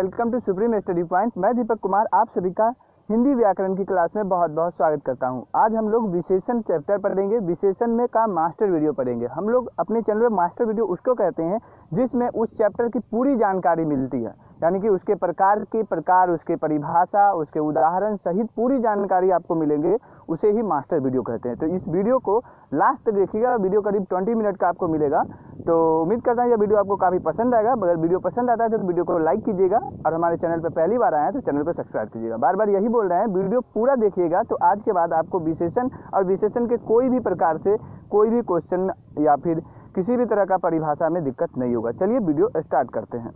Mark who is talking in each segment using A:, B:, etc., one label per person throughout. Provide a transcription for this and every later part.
A: Welcome to Supreme Study Point. मैं दीपक कुमार आप सभी का हिंदी व्याकरण की क्लास में बहुत बहुत स्वागत करता हूं। आज हम लोग विशेषण चैप्टर पढ़ेंगे। विशेषण में का मास्टर वीडियो पढ़ेंगे। हम लोग अपने चैनल में मास्टर वीडियो उसको कहते हैं जिसमें उस चैप्टर की पूरी जानकारी मिलती है, यानी कि उसके प्रकार, उसके परिभाषा, उसके उदाहरण सहित पूरी जानकारी आपको मिलेंगे, उसे ही मास्टर वीडियो कहते हैं। तो इस वीडियो को लास्ट तक देखिएगा। वीडियो करीब 20 मिनट का आपको मिलेगा। तो उम्मीद करता हूँ यह वीडियो आपको काफ़ी पसंद आएगा। अगर वीडियो पसंद आता है तो वीडियो को लाइक कीजिएगा और हमारे चैनल पर पहली बार आए हैं तो चैनल को सब्सक्राइब कीजिएगा। बार बार यही बोल रहे हैं, वीडियो पूरा देखिएगा तो आज के बाद आपको विशेषण और विशेषण के कोई भी प्रकार से कोई भी क्वेश्चन या फिर किसी भी तरह का परिभाषा में दिक्कत नहीं होगा। चलिए वीडियो स्टार्ट करते हैं।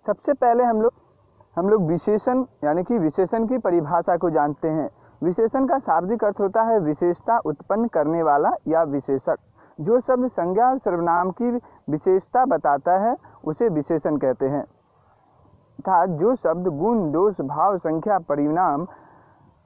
A: सबसे पहले हम लोग विशेषण यानी कि विशेषण की परिभाषा को जानते हैं। विशेषण का शाब्दिक अर्थ होता है विशेषता उत्पन्न करने वाला या विशेषक। जो शब्द संज्ञा और सर्वनाम की विशेषता बताता है उसे विशेषण कहते हैं, तथा जो शब्द गुण, दोष, भाव, संख्या, परिणाम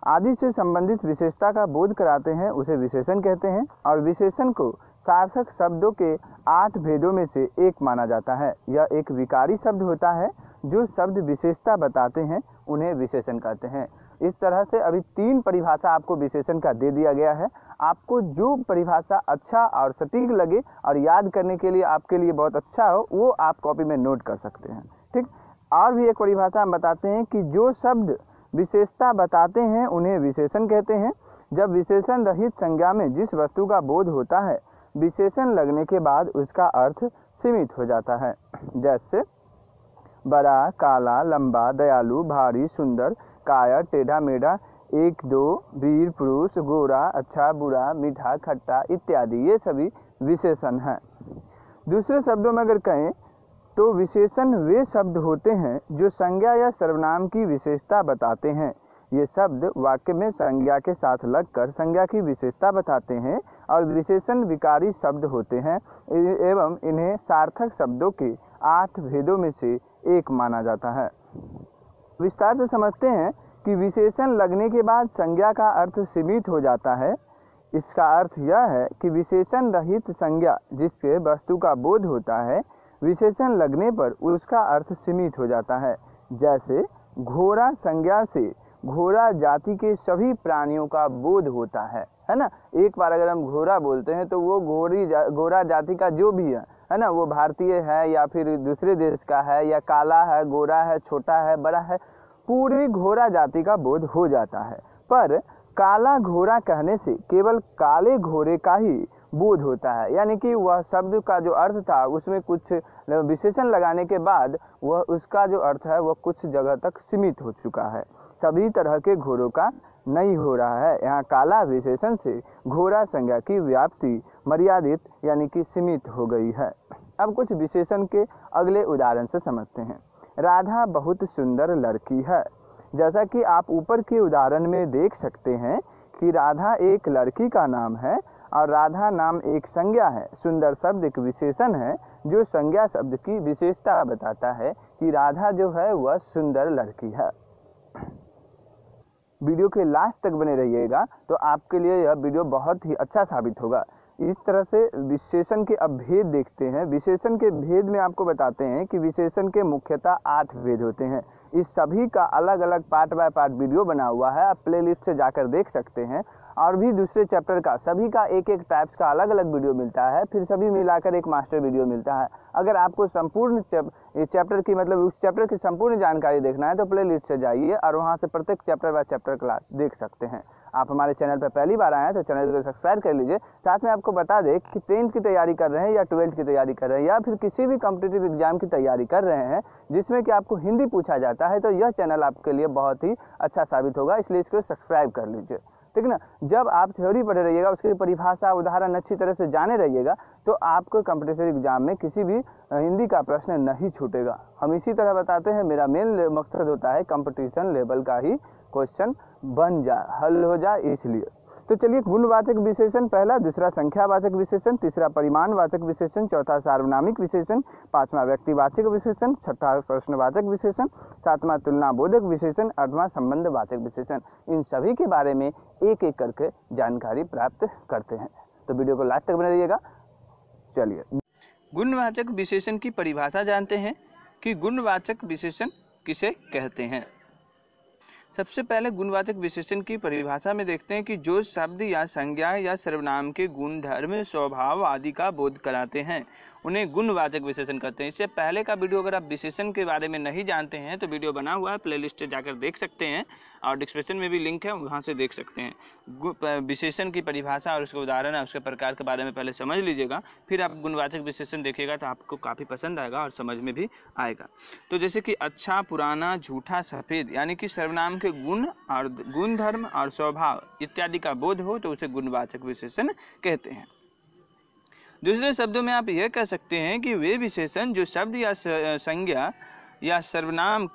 A: आदि से संबंधित विशेषता का बोध कराते हैं उसे विशेषण कहते हैं। और विशेषण को सार्थक शब्दों के 8 भेदों में से एक माना जाता है। यह एक विकारी शब्द होता है। जो शब्द विशेषता बताते हैं उन्हें विशेषण कहते हैं। इस तरह से अभी 3 परिभाषा आपको विशेषण का दे दिया गया है। आपको जो परिभाषा अच्छा और सटीक लगे और याद करने के लिए आपके लिए बहुत अच्छा हो वो आप कॉपी में नोट कर सकते हैं। ठीक। और भी एक परिभाषा हम बताते हैं कि जो शब्द विशेषता बताते हैं उन्हें विशेषण कहते हैं। जब विशेषण रहित संज्ञा में जिस वस्तु का बोध होता है विशेषण लगने के बाद उसका अर्थ सीमित हो जाता है। जैसे बड़ा, काला, लंबा, दयालु, भारी, सुंदर, काया, टेढ़ा मेढ़ा, 1 2, वीर, पुरुष, गोरा, अच्छा, बुरा, मीठा, खट्टा इत्यादि, ये सभी विशेषण हैं। दूसरे शब्दों में अगर कहें तो विशेषण वे शब्द होते हैं जो संज्ञा या सर्वनाम की विशेषता बताते हैं। ये शब्द वाक्य में संज्ञा के साथ लगकर संज्ञा की विशेषता बताते हैं और विशेषण विकारी शब्द होते हैं एवं इन्हें सार्थक शब्दों के 8 भेदों में से एक माना जाता है। विस्तार से समझते हैं कि विशेषण लगने के बाद संज्ञा का अर्थ सीमित हो जाता है। इसका अर्थ यह है कि विशेषण रहित संज्ञा जिससे वस्तु का बोध होता है विशेषण लगने पर उसका अर्थ सीमित हो जाता है। जैसे घोड़ा संज्ञा से घोड़ा जाति के सभी प्राणियों का बोध होता है ना। एक बार अगर हम घोड़ा बोलते हैं तो वो घोड़ा जाति का जो भी है ना, वो भारतीय है या फिर दूसरे देश का है या काला है, गोरा है, छोटा है, बड़ा है, पूरी घोड़ा जाति का बोध हो जाता है। पर काला घोड़ा कहने से केवल काले घोड़े का ही बोध होता है, यानी कि वह शब्द का जो अर्थ था उसमें कुछ विशेषण लगाने के बाद वह उसका जो अर्थ है वह कुछ जगह तक सीमित हो चुका है। सभी तरह के घोड़ों का नहीं हो रहा है। यहाँ काला विशेषण से घोड़ा संज्ञा की व्याप्ति मर्यादित यानी कि सीमित हो गई है। अब कुछ विशेषण के अगले उदाहरण से समझते हैं। राधा बहुत सुंदर लड़की है। जैसा कि आप ऊपर के उदाहरण में देख सकते हैं कि राधा एक लड़की का नाम है और राधा नाम एक संज्ञा है। सुंदर शब्द एक विशेषण है जो संज्ञा शब्द की विशेषता बताता है कि राधा जो है वह सुंदर लड़की है। वीडियो के लास्ट तक बने रहिएगा तो आपके लिए यह वीडियो बहुत ही अच्छा साबित होगा। इस तरह से विशेषण के अब भेद देखते हैं। विशेषण के भेद में आपको बताते हैं कि विशेषण के मुख्यतः 8 भेद होते हैं। इस सभी का अलग अलग पार्ट बाय पार्ट वीडियो बना हुआ है, आप प्लेलिस्ट से जाकर देख सकते हैं। और भी दूसरे चैप्टर का सभी का एक एक टाइप्स का अलग अलग वीडियो मिलता है, फिर सभी मिलाकर एक मास्टर वीडियो मिलता है। अगर आपको संपूर्ण चैप्टर की मतलब उस चैप्टर की संपूर्ण जानकारी देखना है तो प्लेलिस्ट से जाइए और वहाँ से प्रत्येक चैप्टर बाय चैप्टर क्लास देख सकते हैं। आप हमारे चैनल पर पहली बार आए हैं तो चैनल को सब्सक्राइब कर लीजिए। साथ में आपको बता दें कि 10th की तैयारी कर रहे हैं या 12th की तैयारी कर रहे हैं या फिर किसी भी कॉम्पिटिटिव एग्जाम की तैयारी कर रहे हैं जिसमें कि आपको हिंदी पूछा जाता है तो यह चैनल आपके लिए बहुत ही अच्छा साबित होगा, इसलिए इसको सब्सक्राइब कर लीजिए। ठीक ना। जब आप थ्योरी पढ़े रहिएगा उसकी परिभाषा उदाहरण अच्छी तरह से जाने रहिएगा तो आपको कॉम्पिटिटिव एग्जाम में किसी भी हिंदी का प्रश्न नहीं छूटेगा। हम इसी तरह बताते हैं, मेरा मेन मकसद होता है कंपटीशन लेवल का ही क्वेश्चन बन जाए, हल हो जाए, इसलिए। तो चलिए, गुणवाचक विशेषण पहला, दूसरा संख्यावाचक विशेषण, तीसरा परिमाणवाचक विशेषण, चौथा सार्वनामिक विशेषण, पांचवा व्यक्तिवाचक विशेषण, छठा प्रश्नवाचक विशेषण, सातवां तुलनाबोधक विशेषण, आठवां संबंधवाचक विशेषण। इन सभी के बारे में एक एक करके जानकारी प्राप्त करते हैं। तो वीडियो को लास्ट तक बने रहिएगा। चलिए, गुणवाचक विशेषण की परिभाषा जानते हैं। कि गुणवाचक विशेषण किसे कहते हैं। सबसे पहले गुणवाचक विशेषण की परिभाषा में देखते हैं कि जो शब्द या संज्ञा या सर्वनाम के गुण, धर्म, स्वभाव आदि का बोध कराते हैं उन्हें गुणवाचक विशेषण कहते हैं। इससे पहले का वीडियो अगर आप विशेषण के बारे में नहीं जानते हैं तो वीडियो बना हुआ है, प्लेलिस्ट जाकर देख सकते हैं और डिस्क्रिप्शन में भी लिंक है, वहाँ से देख सकते हैं। विशेषण की परिभाषा और उसके उदाहरण है, उसके प्रकार के बारे में पहले समझ लीजिएगा, फिर आप गुणवाचक विशेषण देखिएगा तो आपको काफ़ी पसंद आएगा और समझ में भी आएगा। तो जैसे कि अच्छा, पुराना, झूठा, सफ़ेद, यानी कि सर्वनाम के गुण और गुण, धर्म और स्वभाव इत्यादि का बोध हो तो उसे गुणवाचक विशेषण कहते हैं। दूसरे शब्दों में आप यह कह सकते हैं कि वे विशेषण जो शब्द या संज्ञा या सर्वनाम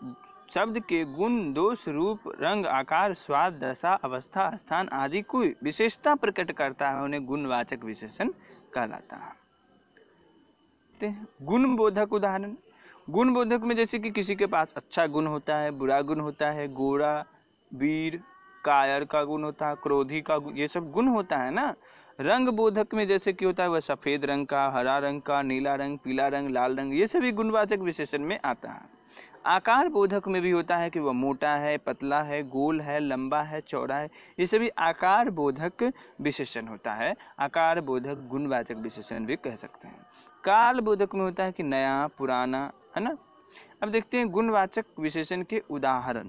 A: शब्द के गुण, दोष, रूप, रंग, आकार, स्वाद, दशा, अवस्था, स्थान आदि कोई विशेषता प्रकट करता है उन्हें गुणवाचक विशेषण कहलाता है। गुणबोधक उदाहरण, गुणबोधक में जैसे कि किसी के पास अच्छा गुण होता है, बुरा गुण होता है, गोरा, वीर, कायर का गुण होता है, क्रोधी का गुण, ये सब गुण होता है ना। रंग बोधक में जैसे कि होता है वह सफ़ेद रंग का, हरा रंग का, नीला रंग, पीला रंग, लाल रंग, ये सभी गुणवाचक विशेषण में आता है। आकार बोधक में भी होता है कि वह मोटा है, पतला है, गोल है, लंबा है, चौड़ा है, ये सभी आकार बोधक विशेषण होता है। आकार बोधक गुणवाचक विशेषण भी कह सकते हैं। काल बोधक में होता है कि नया, पुराना, है ना। अब देखते हैं गुणवाचक विशेषण के उदाहरण।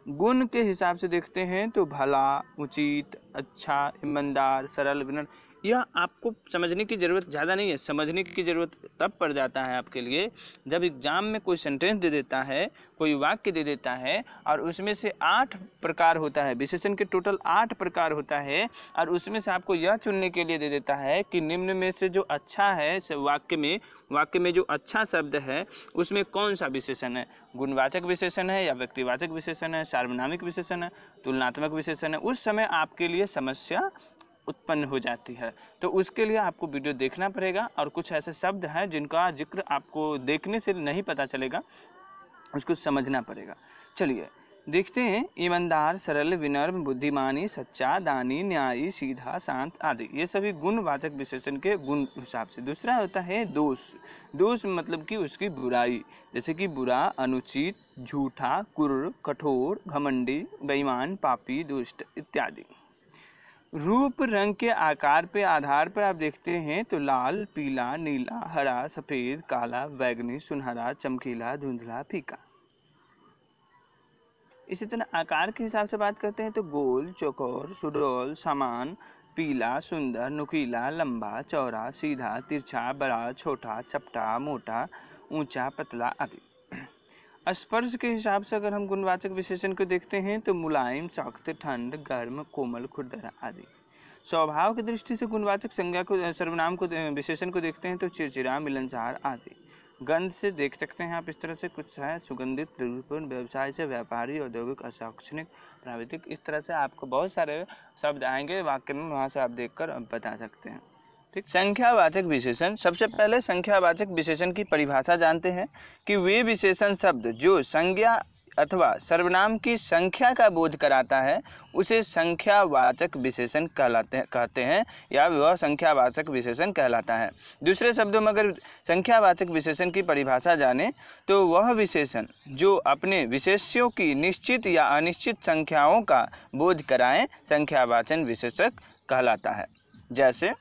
A: गुण के हिसाब से देखते हैं तो भला, उचित, अच्छा, ईमानदार, सरल, विनम्र, यह आपको समझने की ज़रूरत ज़्यादा नहीं है। समझने की ज़रूरत तब पड़ जाता है आपके लिए जब एग्जाम में कोई सेंटेंस दे देता है, कोई वाक्य दे देता है और उसमें से 8 प्रकार होता है, विशेषण के टोटल 8 प्रकार होता है और उसमें से आपको यह चुनने के लिए दे देता है कि निम्न में से जो अच्छा है वाक्य में जो अच्छा शब्द है उसमें कौन सा विशेषण है, गुणवाचक विशेषण है या व्यक्तिवाचक विशेषण है, सार्वनामिक विशेषण है, तुलनात्मक विशेषण है। उस समय आपके लिए समस्या उत्पन्न हो जाती है। तो उसके लिए आपको वीडियो देखना पड़ेगा और कुछ ऐसे शब्द हैं जिनका जिक्र आपको देखने से नहीं पता चलेगा, उसको समझना पड़ेगा। चलिए देखते हैं। ईमानदार, सरल, विनम्र, बुद्धिमानी, सच्चा, दानी, न्यायी, सीधा, शांत आदि, ये सभी गुणवाचक विशेषण के गुण हिसाब से। दूसरा होता है दोष। दोष मतलब कि उसकी बुराई, जैसे कि बुरा, अनुचित, झूठा, क्रूर, कठोर, घमंडी, बेईमान, पापी, दुष्ट इत्यादि। रूप, रंग के आकार पे आधार पर आप देखते हैं तो लाल, पीला, नीला, हरा, सफ़ेद, काला, बैगनी, सुनहरा, चमकीला, धुंधला, फीका। इसी तरह आकार के हिसाब से बात करते हैं तो गोल, चौकोर, सुडौल, समान, पीला, सुंदर, नुकीला, लंबा, चौड़ा, सीधा, तिरछा, बड़ा, छोटा, चपटा, मोटा, ऊंचा, पतला आदि। स्पर्श के हिसाब से अगर हम गुणवाचक विशेषण को देखते हैं तो मुलायम, सख्त, ठंड, गर्म, कोमल, खुरदरा आदि। स्वभाव की दृष्टि से गुणवाचक संज्ञा को, सर्वनाम को, विशेषण को देखते हैं तो चिड़चिड़ा, मिलनसार आदि। गंध से देख सकते हैं आप इस तरह से कुछ है, सुगंधित, रूपपूर्ण, व्यवसाय से, व्यापारी, औद्योगिक, अशैक्षणिक, प्राविधिक, इस तरह से आपको बहुत सारे शब्द आएंगे वाक्य में, वहाँ से आप देखकर बता सकते हैं। ठीक। संख्यावाचक विशेषण। सबसे पहले संख्यावाचक विशेषण की परिभाषा जानते हैं कि वे विशेषण शब्द जो संज्ञा अथवा सर्वनाम की संख्या का बोध कराता है उसे संख्यावाचक विशेषण कहते हैं या वह संख्यावाचक विशेषण कहलाता है। दूसरे शब्दों में अगर संख्यावाचक विशेषण की परिभाषा जाने तो वह विशेषण जो अपने विशेष्यों की निश्चित या अनिश्चित संख्याओं का बोध कराए संख्यावाचक विशेषक कहलाता है। जैसे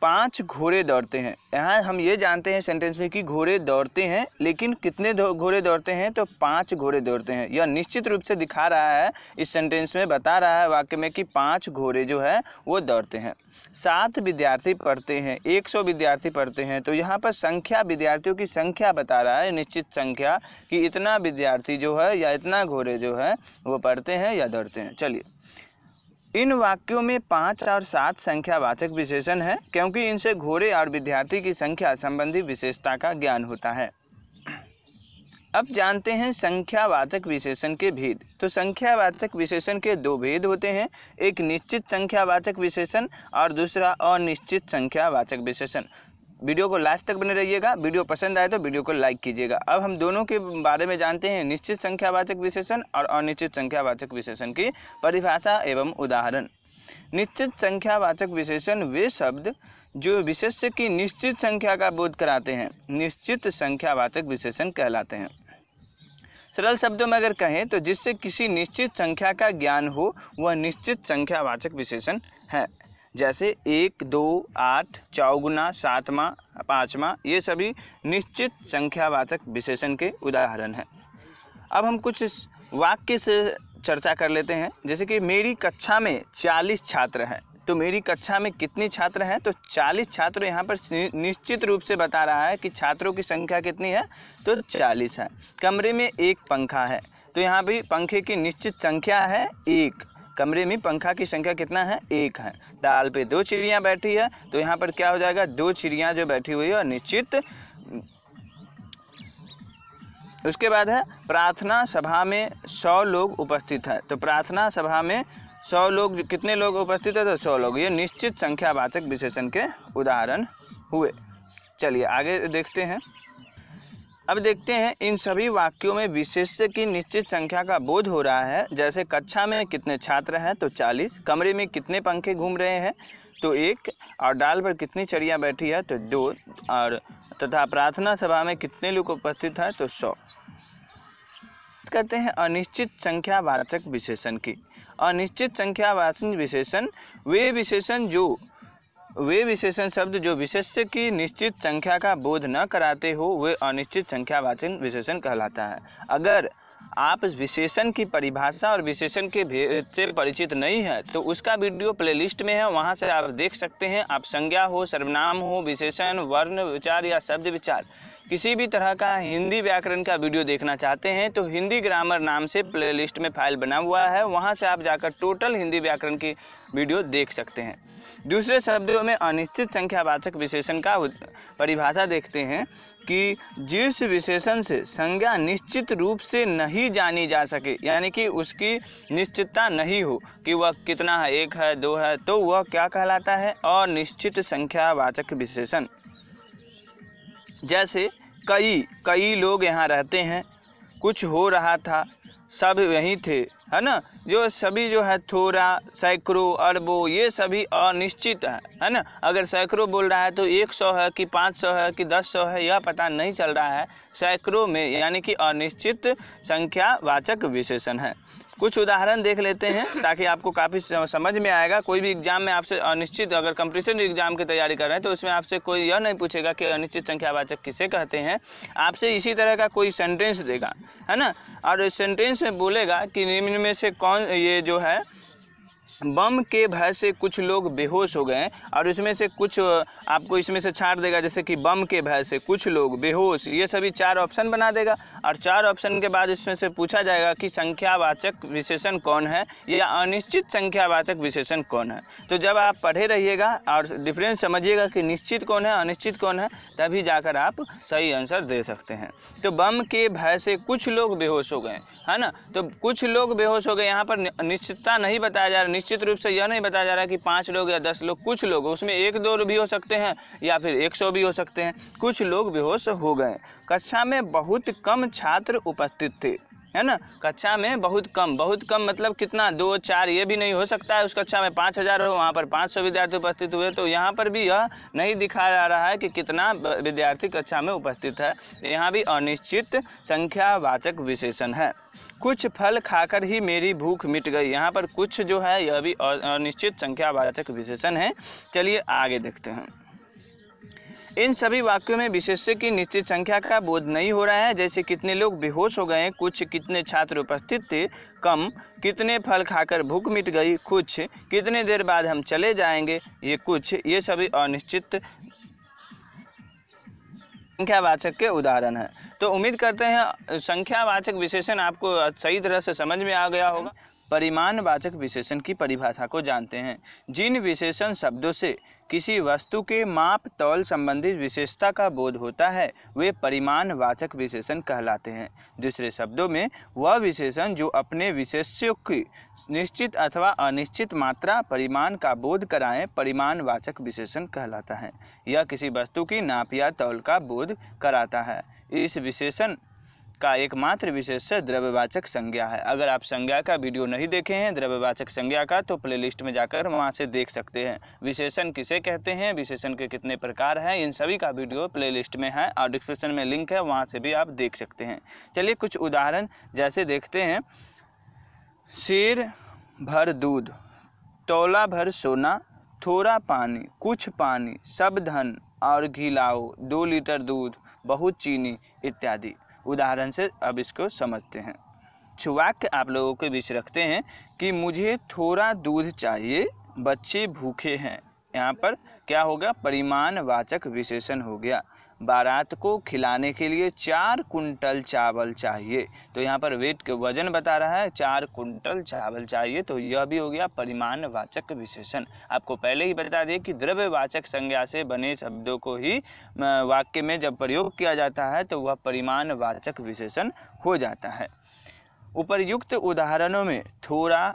A: 5 घोड़े दौड़ते हैं। यहाँ हम ये जानते हैं सेंटेंस में कि घोड़े दौड़ते हैं, लेकिन कितने घोड़े दौड़ते हैं तो 5 घोड़े दौड़ते हैं। यह निश्चित रूप से दिखा रहा है, इस सेंटेंस में बता रहा है वाक्य में कि 5 घोड़े जो है वो दौड़ते हैं। 7 विद्यार्थी पढ़ते हैं, 100 विद्यार्थी पढ़ते हैं, तो यहाँ पर संख्या, विद्यार्थियों की संख्या बता रहा है, निश्चित संख्या कि इतना विद्यार्थी जो है या इतना घोड़े जो है वो पढ़ते हैं या दौड़ते हैं। चलिए, इन वाक्यों में 5 और 7 संख्यावाचक विशेषण है क्योंकि इनसे घोड़े और विद्यार्थी की संख्या संबंधी विशेषता का ज्ञान होता है। अब जानते हैं संख्यावाचक विशेषण के भेद। तो संख्यावाचक विशेषण के 2 भेद होते हैं, एक निश्चित संख्यावाचक विशेषण और दूसरा अनिश्चित संख्यावाचक विशेषण। वीडियो को लास्ट तक बने रहिएगा। वीडियो पसंद आए तो वीडियो को लाइक कीजिएगा। अब हम दोनों के बारे में जानते हैं, निश्चित संख्यावाचक विशेषण और अनिश्चित संख्यावाचक विशेषण की परिभाषा एवं उदाहरण। निश्चित संख्यावाचक विशेषण वे शब्द जो विशेष्य की निश्चित संख्या का बोध कराते हैं निश्चित संख्यावाचक विशेषण कहलाते हैं। सरल शब्दों में अगर कहें तो जिससे किसी निश्चित संख्या का ज्ञान हो वह निश्चित संख्यावाचक विशेषण है। जैसे 1, 2, 8, चौगुना, सातवां, पाँचवां, ये सभी निश्चित संख्यावाचक विशेषण के उदाहरण हैं। अब हम कुछ वाक्य से चर्चा कर लेते हैं। जैसे कि मेरी कक्षा में 40 छात्र हैं। तो मेरी कक्षा में कितने छात्र हैं? तो 40 छात्र यहाँ पर निश्चित रूप से बता रहा है कि छात्रों की संख्या कितनी है, तो 40 है। कमरे में एक पंखा है, तो यहाँ भी पंखे की निश्चित संख्या है 1। कमरे में पंखा की संख्या कितना है? 1 है। डाल पे 2 चिड़ियाँ बैठी है, तो यहाँ पर क्या हो जाएगा? 2 चिड़ियाँ जो बैठी हुई है और निश्चित। उसके बाद है प्रार्थना सभा में 100 लोग उपस्थित है। तो प्रार्थना सभा में 100 लोग, कितने लोग उपस्थित है? तो 100 लोग। ये निश्चित संख्यावाचक विशेषण के उदाहरण हुए। चलिए आगे देखते हैं। अब देखते हैं इन सभी वाक्यों में विशेष्य की निश्चित संख्या का बोध हो रहा है। जैसे कक्षा में कितने छात्र हैं? तो 40। कमरे में कितने पंखे घूम रहे हैं? तो 1। और डाल पर कितनी चिड़िया बैठी है? तो 2। और तथा प्रार्थना सभा में कितने लोग उपस्थित हैं? तो 100। करते हैं अनिश्चित संख्यावाचक विशेषण की। अनिश्चित संख्यावाचक विशेषण वे विशेषण शब्द जो विशेष्य की निश्चित संख्या का बोध न कराते हो वे अनिश्चित संख्यावाचक विशेषण कहलाता है। अगर आप इस विशेषण की परिभाषा और विशेषण के भेद से परिचित नहीं है तो उसका वीडियो प्लेलिस्ट में है, वहां से आप देख सकते हैं। आप संज्ञा हो, सर्वनाम हो, विशेषण, वर्ण विचार या शब्द विचार किसी भी तरह का हिंदी व्याकरण का वीडियो देखना चाहते हैं तो हिंदी ग्रामर नाम से प्लेलिस्ट में फाइल बना हुआ है, वहां से आप जाकर टोटल हिंदी व्याकरण की वीडियो देख सकते हैं। दूसरे शब्दों में अनिश्चित संख्यावाचक विशेषण का परिभाषा देखते हैं कि जिस विशेषण से संज्ञा निश्चित रूप से नहीं जानी जा सके, यानी कि उसकी निश्चितता नहीं हो कि वह कितना है, 1 है, 2 है, तो वह क्या कहलाता है? अनिश्चित संख्यावाचक विशेषण। जैसे कई लोग यहाँ रहते हैं, कुछ हो रहा था, सब यहीं थे, है ना। जो सभी जो है थोड़ा, सैकड़ों, अरबों, ये सभी अनिश्चित है ना। अगर सैकड़ों बोल रहा है तो 100 है कि 500 है कि 10 है यह पता नहीं चल रहा है। सैकड़ों में यानी कि अनिश्चित संख्यावाचक विशेषण है। कुछ उदाहरण देख लेते हैं ताकि आपको काफ़ी समझ में आएगा। कोई भी एग्जाम में आपसे अनिश्चित, अगर कंपटीशन एग्जाम की तैयारी कर रहे हैं तो उसमें आपसे कोई यह नहीं पूछेगा कि अनिश्चित संख्यावाचक किसे कहते हैं। आपसे इसी तरह का कोई सेंटेंस देगा, है ना, और सेंटेंस में बोलेगा कि निम्न में से कौन, ये जो है बम के भय से कुछ लोग बेहोश हो गए, और उसमें से कुछ आपको इसमें से छाट देगा, जैसे कि बम के भय से कुछ लोग बेहोश, ये सभी 4 ऑप्शन बना देगा। और 4 ऑप्शन के बाद इसमें से पूछा जाएगा कि संख्यावाचक विशेषण कौन है या अनिश्चित संख्यावाचक विशेषण कौन है। तो जब आप पढ़े रहिएगा और डिफरेंस समझिएगा कि निश्चित कौन है, अनिश्चित कौन है, तभी जाकर आप सही आंसर दे सकते हैं। तो बम के भय से कुछ लोग बेहोश हो गए, है ना। तो कुछ लोग बेहोश हो गए, यहाँ पर निश्चितता नहीं बताया जा रहा, निश्चित रूप से यह नहीं बताया जा रहा कि 5 लोग या 10 लोग, कुछ लोग, उसमें 1-2 भी हो सकते हैं या फिर 100 भी हो सकते हैं। कुछ लोग बेहोश हो गए। कक्षा में बहुत कम छात्र उपस्थित थे, है ना। कक्षा में बहुत कम मतलब कितना, 2-4 ये भी नहीं हो सकता है उस कक्षा में 5000 हो, वहाँ पर 500 विद्यार्थी उपस्थित हुए। तो यहाँ पर भी यह नहीं दिखा जा रहा है कि कितना विद्यार्थी कक्षा में उपस्थित है। यहाँ भी अनिश्चित संख्यावाचक विशेषण है। कुछ फल खाकर ही मेरी भूख मिट गई, यहाँ पर कुछ जो है यह भी अनिश्चित संख्यावाचक विशेषण है। चलिए आगे देखते हैं। इन सभी वाक्यों में विशेष्य की निश्चित संख्या का बोध नहीं हो रहा है। जैसे कितने लोग बेहोश हो गए, कुछ कितने छात्र उपस्थित थे, कम कितने फल खाकर भूख मिट गई, कुछ कितने देर बाद हम चले जाएंगे, ये कुछ, ये सभी अनिश्चित संख्यावाचक के उदाहरण हैं। तो उम्मीद करते हैं संख्यावाचक विशेषण आपको सही तरह से समझ में आ गया होगा। परिमाणवाचक विशेषण की परिभाषा को जानते हैं। जिन विशेषण शब्दों से किसी वस्तु के माप तौल संबंधित विशेषता का बोध होता है वे परिमाणवाचक विशेषण कहलाते हैं। दूसरे शब्दों में वह विशेषण जो अपने विशेष्यों की निश्चित अथवा अनिश्चित मात्रा परिमाण का बोध कराएं परिमाणवाचक विशेषण कहलाता है। यह किसी वस्तु की नाप या तौल का बोध कराता है। इस विशेषण का एकमात्र विशेष्य द्रव्यवाचक संज्ञा है। अगर आप संज्ञा का वीडियो नहीं देखे हैं द्रव्यवाचक संज्ञा का, तो प्लेलिस्ट में जाकर वहां से देख सकते हैं। विशेषण किसे कहते हैं, विशेषण के कितने प्रकार हैं, इन सभी का वीडियो प्लेलिस्ट में है और डिस्क्रिप्शन में लिंक है, वहां से भी आप देख सकते हैं। चलिए कुछ उदाहरण जैसे देखते हैं। शेर भर दूध, तौला भर सोना, थोड़ा पानी, कुछ पानी, सब धन और घी लाओ, 2 लीटर दूध, बहुत चीनी इत्यादि। उदाहरण से अब इसको समझते हैं। वाक्य आप लोगों के बीच रखते हैं कि मुझे थोड़ा दूध चाहिए, बच्चे भूखे हैं। यहाँ पर क्या होगा, परिमाणवाचक विशेषण हो गया। बारात को खिलाने के लिए 4 कुंटल चावल चाहिए, तो यहाँ पर वेट के वजन बता रहा है, 4 कुंटल चावल चाहिए, तो यह भी हो गया परिमाणवाचक विशेषण। आपको पहले ही बता दें कि द्रव्यवाचक संज्ञा से बने शब्दों को ही वाक्य में जब प्रयोग किया जाता है तो वह परिमाणवाचक विशेषण हो जाता है। उपर्युक्त उदाहरणों में थोड़ा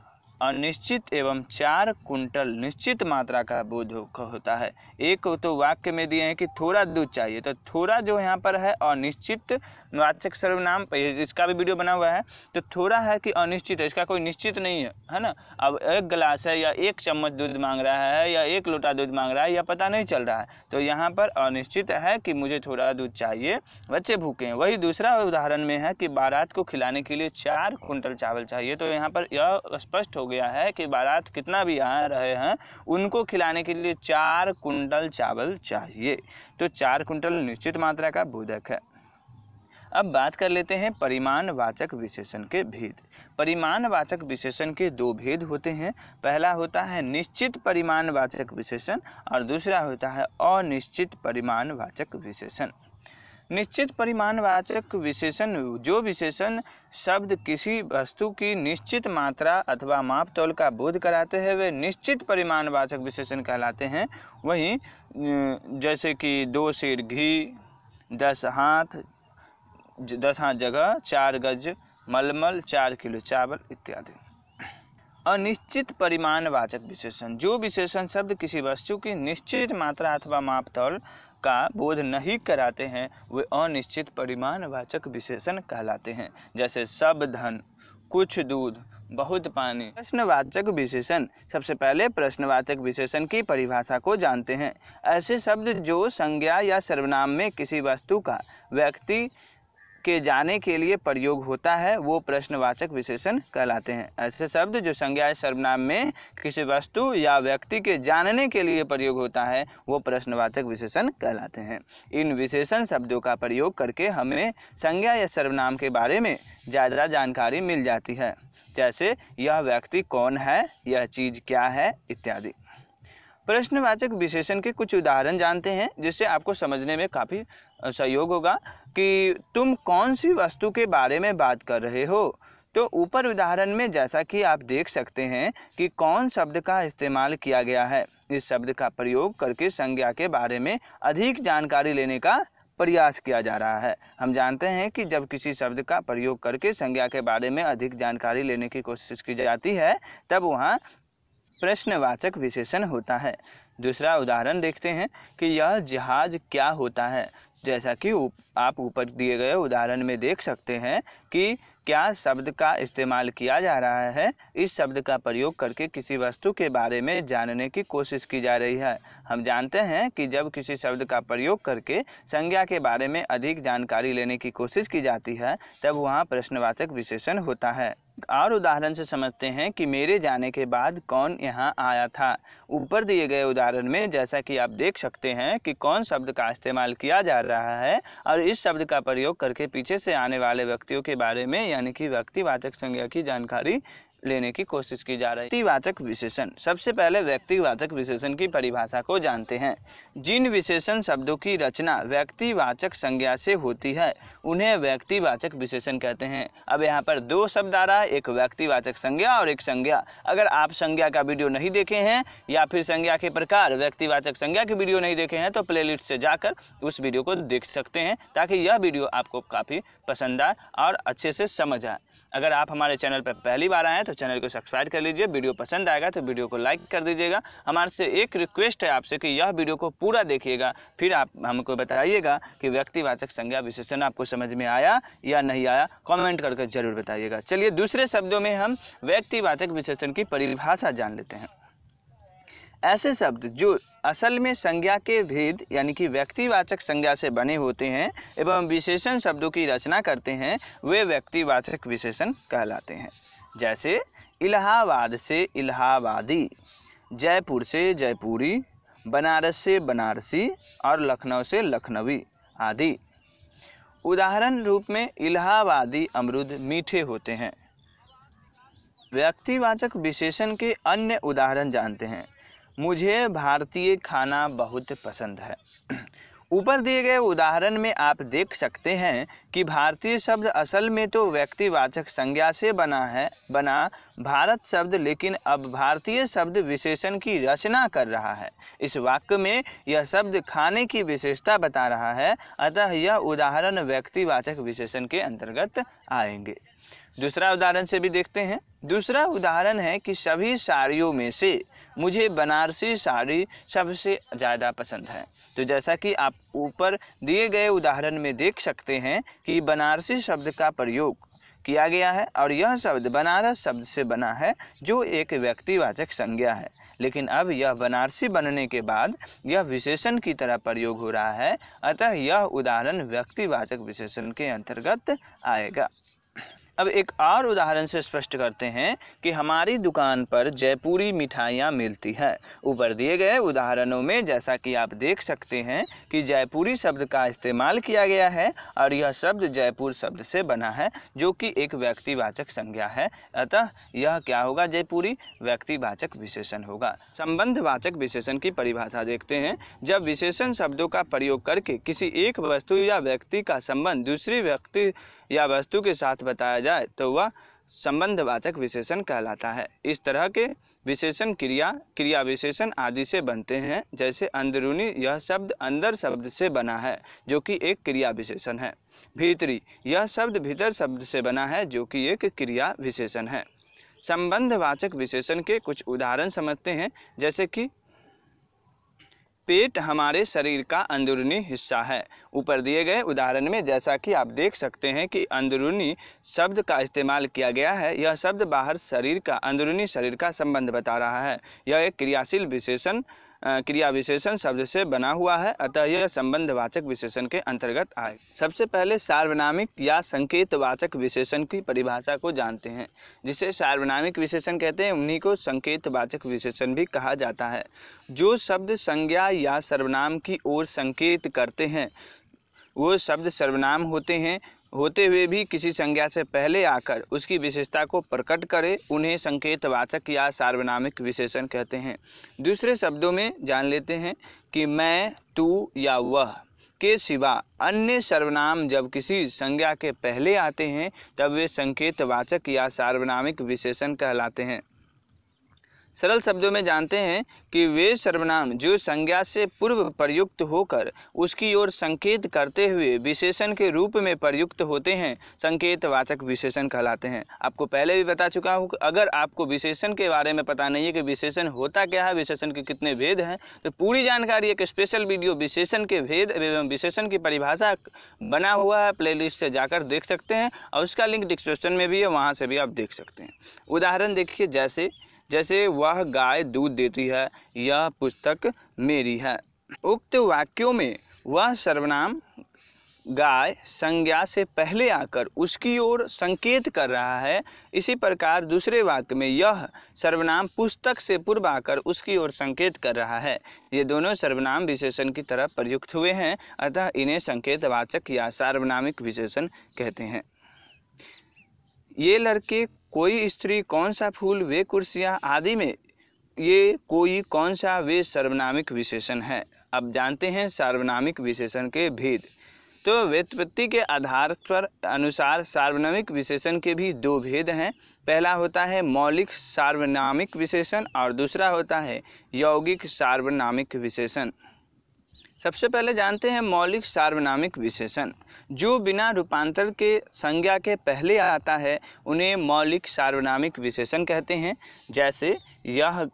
A: अनिश्चित एवं 4 कुंटल निश्चित मात्रा का बोध होता है। एक तो वाक्य में दिए हैं कि थोड़ा दूध चाहिए, तो थोड़ा जो यहाँ पर है अनिश्चित वाचक सर्वनाम, इसका भी वीडियो बना हुआ है। तो थोड़ा है कि अनिश्चित है, इसका कोई निश्चित नहीं है ना। अब 1 गिलास है या 1 चम्मच दूध मांग रहा है या 1 लोटा दूध मांग रहा है, यह पता नहीं चल रहा है। तो यहाँ पर अनिश्चित है कि मुझे थोड़ा दूध चाहिए, बच्चे भूखे हैं। वही दूसरा उदाहरण में है कि बारात को खिलाने के लिए 4 कुंटल चावल चाहिए, तो यहाँ पर यह स्पष्ट हो गया है कि बारात कितना भी आ रहे हैं उनको खिलाने के लिए 4 कुंटल चावल चाहिए। तो 4 कुंटल निश्चित मात्रा का बोधक है। अब बात कर लेते हैं परिमाणवाचक विशेषण के भेद। परिमाणवाचक विशेषण के 2 भेद होते हैं। पहला होता है निश्चित परिमाणवाचक विशेषण और दूसरा होता है अनिश्चित परिमाणवाचक विशेषण। निश्चित परिमाणवाचक विशेषण जो विशेषण शब्द किसी वस्तु की निश्चित मात्रा अथवा मापतौल का बोध कराते हैं वे निश्चित परिमाणवाचक विशेषण कहलाते हैं। वहीं जैसे कि 2 सेर घी, 10 हाथ जगह, 4 गज मलमल, 4 किलो चावल इत्यादि। अनिश्चित परिमाणवाचक विशेषण जो विशेषण शब्द किसी वस्तु की निश्चित मात्रा अथवा मापतौल का बोध नहीं कराते हैं वे अनिश्चित परिमाणवाचक विशेषण कहलाते हैं। जैसे सब धन, कुछ दूध, बहुत पानी। प्रश्नवाचक विशेषण, सबसे पहले प्रश्नवाचक विशेषण की परिभाषा को जानते हैं। ऐसे शब्द जो संज्ञा या सर्वनाम में किसी वस्तु का व्यक्ति के जाने के लिए प्रयोग होता है वो प्रश्नवाचक विशेषण कहलाते हैं। ऐसे शब्द जो संज्ञा या सर्वनाम में किसी वस्तु या व्यक्ति के जानने के लिए प्रयोग होता है वो प्रश्नवाचक विशेषण कहलाते हैं। इन विशेषण शब्दों का प्रयोग करके हमें संज्ञा या सर्वनाम के बारे में ज़्यादा जानकारी मिल जाती है। जैसे यह व्यक्ति कौन है, यह चीज़ क्या है इत्यादि। प्रश्नवाचक विशेषण के कुछ उदाहरण जानते हैं जिससे आपको समझने में काफ़ी सहयोग होगा कि तुम कौन सी वस्तु के बारे में बात कर रहे हो। तो ऊपर उदाहरण में जैसा कि आप देख सकते हैं कि कौन शब्द का इस्तेमाल किया गया है। इस शब्द का प्रयोग करके संज्ञा के बारे में अधिक जानकारी लेने का प्रयास किया जा रहा है। हम जानते हैं कि जब किसी शब्द का प्रयोग करके संज्ञा के बारे में अधिक जानकारी लेने की कोशिश की जाती है तब वहाँ प्रश्नवाचक विशेषण होता है। दूसरा उदाहरण देखते हैं कि यह जहाज क्या होता है। जैसा कि आप ऊपर दिए गए उदाहरण में देख सकते हैं कि क्या शब्द का इस्तेमाल किया जा रहा है। इस शब्द का प्रयोग करके किसी वस्तु के बारे में जानने की कोशिश की जा रही है। हम जानते हैं कि जब किसी शब्द का प्रयोग करके संज्ञा के बारे में अधिक जानकारी लेने की कोशिश की जाती है तब वहाँ प्रश्नवाचक विशेषण होता है। और उदाहरण से समझते हैं कि मेरे जाने के बाद कौन यहाँ आया था। ऊपर दिए गए उदाहरण में जैसा कि आप देख सकते हैं कि कौन शब्द का इस्तेमाल किया जा रहा है और इस शब्द का प्रयोग करके पीछे से आने वाले व्यक्तियों के बारे में यानी कि व्यक्तिवाचक संज्ञा की जानकारी लेने की कोशिश की जा रही है। व्यक्तिवाचक विशेषण, सबसे पहले व्यक्तिवाचक विशेषण की परिभाषा को जानते हैं। जिन विशेषण शब्दों की रचना व्यक्तिवाचक संज्ञा से होती है उन्हें व्यक्तिवाचक विशेषण कहते हैं। अब यहाँ पर 2 शब्द आ रहा है, एक व्यक्तिवाचक संज्ञा और एक संज्ञा। अगर आप संज्ञा का वीडियो नहीं देखे हैं या फिर संज्ञा के प्रकार व्यक्तिवाचक संज्ञा की वीडियो नहीं देखे हैं तो प्लेलिस्ट से जाकर उस वीडियो को देख सकते हैं ताकि यह वीडियो आपको काफ़ी पसंद आए और अच्छे से समझ आए। अगर आप हमारे चैनल पर पहली बार आए हैं तो चैनल को सब्सक्राइब कर लीजिए। वीडियो पसंद आएगा तो वीडियो को लाइक कर दीजिएगा। हमारे से एक रिक्वेस्ट है आपसे कि यह वीडियो को पूरा देखिएगा, फिर आप हमको बताइएगा कि व्यक्तिवाचक संज्ञा विशेषण आपको समझ में आया या नहीं आया, कमेंट करके जरूर बताइएगा। चलिए दूसरे शब्दों में हम व्यक्तिवाचक विशेषण की परिभाषा जान लेते हैं। ऐसे शब्द जो असल में संज्ञा के भेद यानी कि व्यक्तिवाचक संज्ञा से बने होते हैं एवं विशेषण शब्दों की रचना करते हैं, वे व्यक्तिवाचक विशेषण कहलाते हैं। जैसे इलाहाबाद से इलाहाबादी, जयपुर से जयपुरी, बनारस से बनारसी और लखनऊ से लखनवी आदि। उदाहरण रूप में इलाहाबादी अमरूद मीठे होते हैं। व्यक्तिवाचक विशेषण के अन्य उदाहरण जानते हैं। मुझे भारतीय खाना बहुत पसंद है। ऊपर दिए गए उदाहरण में आप देख सकते हैं कि भारतीय शब्द असल में तो व्यक्तिवाचक संज्ञा से बना भारत शब्द, लेकिन अब भारतीय शब्द विशेषण की रचना कर रहा है। इस वाक्य में यह शब्द खाने की विशेषता बता रहा है, अतः यह उदाहरण व्यक्तिवाचक विशेषण के अंतर्गत आएंगे। दूसरा उदाहरण से भी देखते हैं। दूसरा उदाहरण है कि सभी साड़ियों में से मुझे बनारसी साड़ी सबसे ज़्यादा पसंद है। तो जैसा कि आप ऊपर दिए गए उदाहरण में देख सकते हैं कि बनारसी शब्द का प्रयोग किया गया है और यह शब्द बनारस शब्द से बना है जो एक व्यक्तिवाचक संज्ञा है, लेकिन अब यह बनारसी बनने के बाद यह विशेषण की तरह प्रयोग हो रहा है, अतः यह उदाहरण व्यक्तिवाचक विशेषण के अंतर्गत आएगा। अब एक और उदाहरण से स्पष्ट करते हैं कि हमारी दुकान पर जयपुरी मिठाइयाँ मिलती है। ऊपर दिए गए उदाहरणों में जैसा कि आप देख सकते हैं कि जयपुरी शब्द का इस्तेमाल किया गया है और यह शब्द जयपुर शब्द से बना है जो कि एक व्यक्तिवाचक संज्ञा है, अतः यह क्या होगा, जयपुरी व्यक्तिवाचक विशेषण होगा। संबंधवाचक विशेषण की परिभाषा देखते हैं। जब विशेषण शब्दों का प्रयोग करके किसी एक वस्तु या व्यक्ति का संबंध दूसरी व्यक्ति या वस्तु के साथ बताया जाए तो वह संबंधवाचक विशेषण कहलाता है। इस तरह के विशेषण क्रिया विशेषण आदि से बनते हैं। जैसे अंदरूनी, यह शब्द अंदर शब्द से बना है जो कि एक क्रिया विशेषण है। भीतरी, यह शब्द भीतर शब्द से बना है जो कि एक क्रिया विशेषण है। संबंधवाचक विशेषण के कुछ उदाहरण समझते हैं। जैसे कि पेट हमारे शरीर का अंदरूनी हिस्सा है। ऊपर दिए गए उदाहरण में जैसा कि आप देख सकते हैं कि अंदरूनी शब्द का इस्तेमाल किया गया है। यह शब्द बाहर शरीर का, अंदरूनी शरीर का संबंध बता रहा है। यह एक क्रियाशील विशेषण क्रिया विशेषण शब्द से बना हुआ है, अतः यह संबंधवाचक विशेषण के अंतर्गत आए। सबसे पहले सार्वनामिक या संकेतवाचक विशेषण की परिभाषा को जानते हैं। जिसे सार्वनामिक विशेषण कहते हैं उन्हीं को संकेतवाचक विशेषण भी कहा जाता है। जो शब्द संज्ञा या सर्वनाम की ओर संकेत करते हैं वो शब्द सर्वनाम होते हुए भी किसी संज्ञा से पहले आकर उसकी विशेषता को प्रकट करे, उन्हें संकेतवाचक या सार्वनामिक विशेषण कहते हैं। दूसरे शब्दों में जान लेते हैं कि मैं, तू या वह के सिवा अन्य सर्वनाम जब किसी संज्ञा के पहले आते हैं तब वे संकेतवाचक या सार्वनामिक विशेषण कहलाते हैं। सरल शब्दों में जानते हैं कि वे सर्वनाम जो संज्ञा से पूर्व प्रयुक्त होकर उसकी ओर संकेत करते हुए विशेषण के रूप में प्रयुक्त होते हैं संकेतवाचक विशेषण कहलाते हैं। आपको पहले भी बता चुका हूँ, अगर आपको विशेषण के बारे में पता नहीं है कि विशेषण होता क्या है, विशेषण के कितने भेद हैं, तो पूरी जानकारी एक स्पेशल वीडियो विशेषण के भेद एवं विशेषण की परिभाषा बना हुआ है, प्लेलिस्ट से जाकर देख सकते हैं और उसका लिंक डिस्क्रिप्शन में भी है, वहाँ से भी आप देख सकते हैं। उदाहरण देखिए, जैसे वह गाय दूध देती है, यह पुस्तक मेरी है। उक्त वाक्यों में वह सर्वनाम गाय संज्ञा से पहले आकर उसकी ओर संकेत कर रहा है। इसी प्रकार दूसरे वाक्य में यह सर्वनाम पुस्तक से पूर्व आकर उसकी ओर संकेत कर रहा है। ये दोनों सर्वनाम विशेषण की तरह प्रयुक्त हुए हैं, अतः इन्हें संकेतवाचक या सार्वनामिक विशेषण कहते हैं। ये लड़के, कोई स्त्री, कौन सा फूल, वे कुर्सियाँ आदि में ये कोई, कौन सा, वे सर्वनामिक विशेषण है। अब जानते हैं सार्वनामिक विशेषण के भेद। तो व्युत्पत्ति के आधार पर अनुसार सार्वनामिक विशेषण के भी दो भेद हैं। पहला होता है मौलिक सार्वनामिक विशेषण और दूसरा होता है यौगिक सार्वनामिक विशेषण। सबसे पहले जानते हैं मौलिक सार्वनामिक विशेषण। जो बिना रूपांतर के संज्ञा के पहले आता है उन्हें मौलिक सार्वनामिक विशेषण कहते हैं। जैसे यह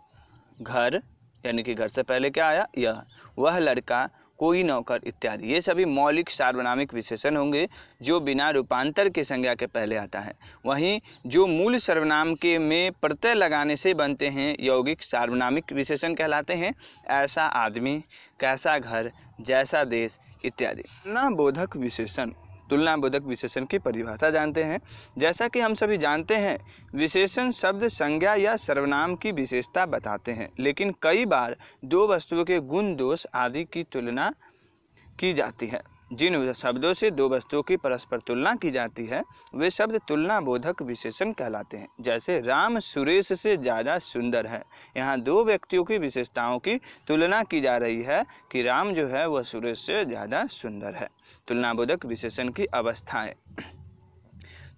A: घर, यानी कि घर से पहले क्या आया, यह, वह लड़का, कोई नौकर इत्यादि। ये सभी मौलिक सार्वनामिक विशेषण होंगे जो बिना रूपांतर के संज्ञा के पहले आता है। वहीं जो मूल सर्वनाम के में प्रत्यय लगाने से बनते हैं यौगिक सार्वनामिक विशेषण कहलाते हैं। ऐसा आदमी, कैसा घर, जैसा देश इत्यादि। तुलनाबोधक विशेषण। तुलनाबोधक विशेषण की परिभाषा जानते हैं। जैसा कि हम सभी जानते हैं, विशेषण शब्द संज्ञा या सर्वनाम की विशेषता बताते हैं, लेकिन कई बार दो वस्तुओं के गुण, दोष आदि की तुलना की जाती है। जिन शब्दों से दो वस्तुओं की परस्पर तुलना की जाती है वे शब्द तुलनाबोधक विशेषण कहलाते हैं। जैसे राम सुरेश से ज़्यादा सुंदर है। यहाँ दो व्यक्तियों की विशेषताओं की तुलना की जा रही है कि राम जो है वह सुरेश से ज़्यादा सुंदर है। तुलनाबोधक विशेषण की अवस्थाएं।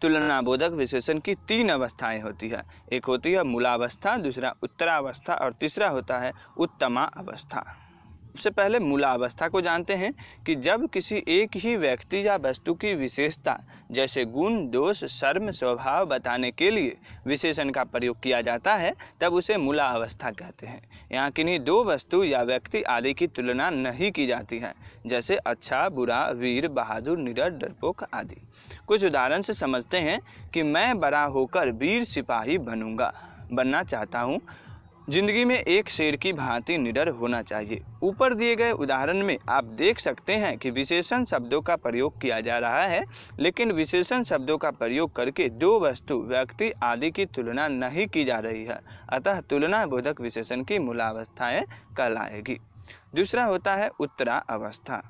A: तुलनाबोधक विशेषण की 3 अवस्थाएं होती है। एक होती है मूलावस्था, दूसरा उत्तरावस्था और तीसरा होता है उत्तमा अवस्था। सबसे पहले मूलावस्था को जानते हैं कि जब किसी एक ही व्यक्ति या वस्तु की विशेषता जैसे गुण, दोष, शर्म, स्वभाव बताने के लिए विशेषण का प्रयोग किया जाता है तब उसे मूलावस्था कहते हैं। यहाँ किन्हीं दो वस्तु या व्यक्ति आदि की तुलना नहीं की जाती है, जैसे अच्छा, बुरा, वीर, बहादुर, निडर, डरपोक आदि। कुछ उदाहरण से समझते हैं कि मैं बड़ा होकर वीर सिपाही बनना चाहता हूँ। जिंदगी में एक शेर की भांति निडर होना चाहिए। ऊपर दिए गए उदाहरण में आप देख सकते हैं कि विशेषण शब्दों का प्रयोग किया जा रहा है, लेकिन विशेषण शब्दों का प्रयोग करके दो वस्तु, व्यक्ति आदि की तुलना नहीं की जा रही है। अतः तुलनाबोधक विशेषण की मूलावस्थाएं कहलाएगी। दूसरा होता है उत्तरा अवस्था।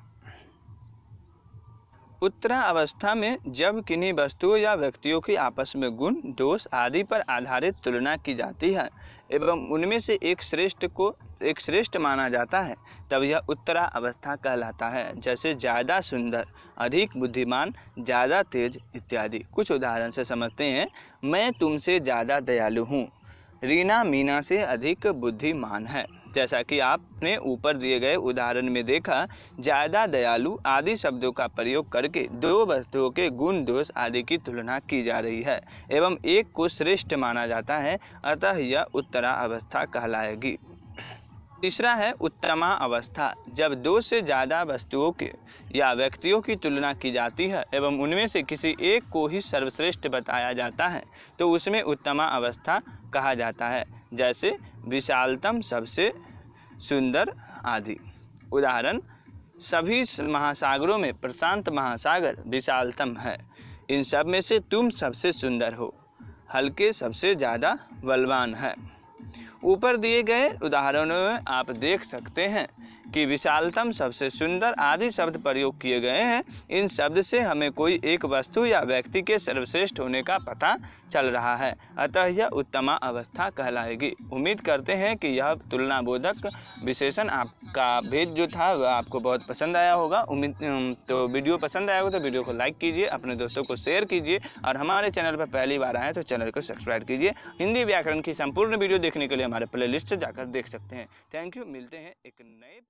A: उत्तरा अवस्था में जब किन्हीं वस्तुओं या व्यक्तियों की आपस में गुण, दोष आदि पर आधारित तुलना की जाती है एवं उनमें से एक श्रेष्ठ माना जाता है तब यह उत्तरा अवस्था कहलाता है। जैसे ज़्यादा सुंदर, अधिक बुद्धिमान, ज़्यादा तेज इत्यादि। कुछ उदाहरण से समझते हैं। मैं तुमसे ज़्यादा दयालु हूँ, रीना मीना से अधिक बुद्धिमान है। जैसा कि आपने ऊपर दिए गए उदाहरण में देखा, ज़्यादा दयालु आदि शब्दों का प्रयोग करके दो वस्तुओं के गुण, दोष आदि की तुलना की जा रही है एवं एक को श्रेष्ठ माना जाता है, अतः यह उत्तरा अवस्था कहलाएगी। तीसरा है उत्तमा अवस्था। जब दो से ज़्यादा वस्तुओं के या व्यक्तियों की तुलना की जाती है एवं उनमें से किसी एक को ही सर्वश्रेष्ठ बताया जाता है तो उसमें उत्तमा अवस्था कहा जाता है। जैसे विशालतम, सबसे सुंदर आदि। उदाहरण, सभी महासागरों में प्रशांत महासागर विशालतम है। इन सब में से तुम सबसे सुंदर हो। हल्के सबसे ज़्यादा बलवान है। ऊपर दिए गए उदाहरणों में आप देख सकते हैं कि विशालतम, सबसे सुंदर आदि शब्द प्रयोग किए गए हैं। इन शब्द से हमें कोई एक वस्तु या व्यक्ति के सर्वश्रेष्ठ होने का पता चल रहा है, अतः यह उत्तमा अवस्था कहलाएगी। उम्मीद करते हैं कि यह तुलनाबोधक विशेषण आपका भेद जो था वह आपको बहुत पसंद आया होगा। तो वीडियो पसंद आया हो तो वीडियो को लाइक कीजिए, अपने दोस्तों को शेयर कीजिए और हमारे चैनल पर पहली बार आए तो चैनल को सब्सक्राइब कीजिए। हिंदी व्याकरण की संपूर्ण वीडियो देखने के लिए हमारे प्लेलिस्ट जाकर देख सकते हैं। Thank you. मिलते हैं एक नए